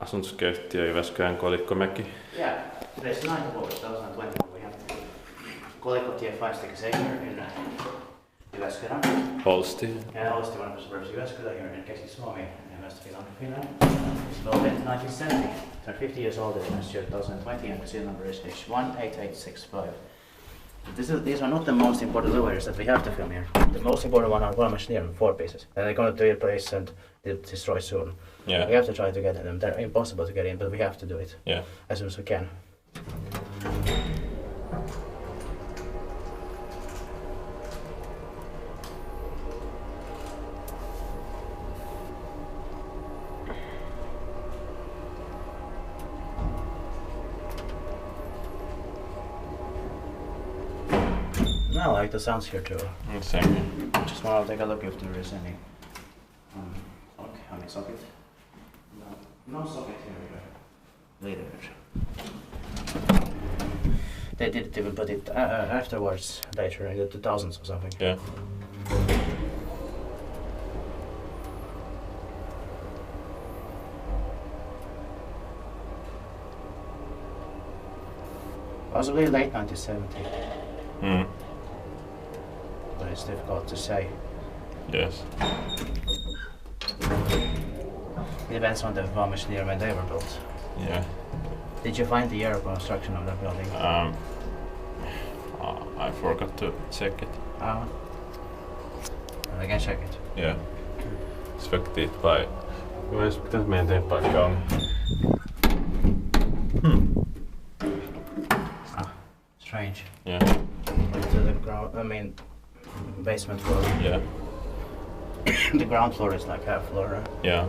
Asuntoskeittiö Jyväskylän Kolikkomäki. Yeah, today's 9th of August 2020. We have Kolikkotie 5 stickers here in Jyväskylä. Holsti. Yeah, Holsti, one of the suburbs of Jyväskylä here in Keski-Suomi, in West Finland. It's built in 1970. Turned 50 years old in this year 2020, and the serial number is H18865. These are not the most important elevators that we have to film here. The most important one are one machine, 4 pieces. And they're going to replace and destroy soon. Yeah. We have to try to get them. They're impossible to get in, but we have to do it. Yeah. As soon as we can. I like the sounds here too. Same. Just want to take a look if there is any socket. No socket here. Later. They didn't even put it afterwards, later in the 2000s or something. Yeah. Possibly late 1970. Mm. But it's difficult to say. Yes. It depends on the machinery when they were built. Yeah. Did you find the year of construction of that building? I forgot to check it. I can check it. Yeah. Inspected by... Mielestäni pitäisi meidän tehdä paikka on. Strange. Yeah. To the ground, basement floor. Yeah. The ground floor is like half floor. Yeah.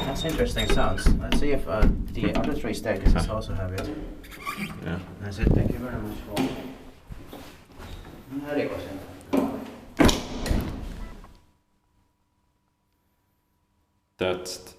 That's interesting sounds. Let's see if the other 3 staircases also have it. Yeah. That's it. Thank you very much for. That's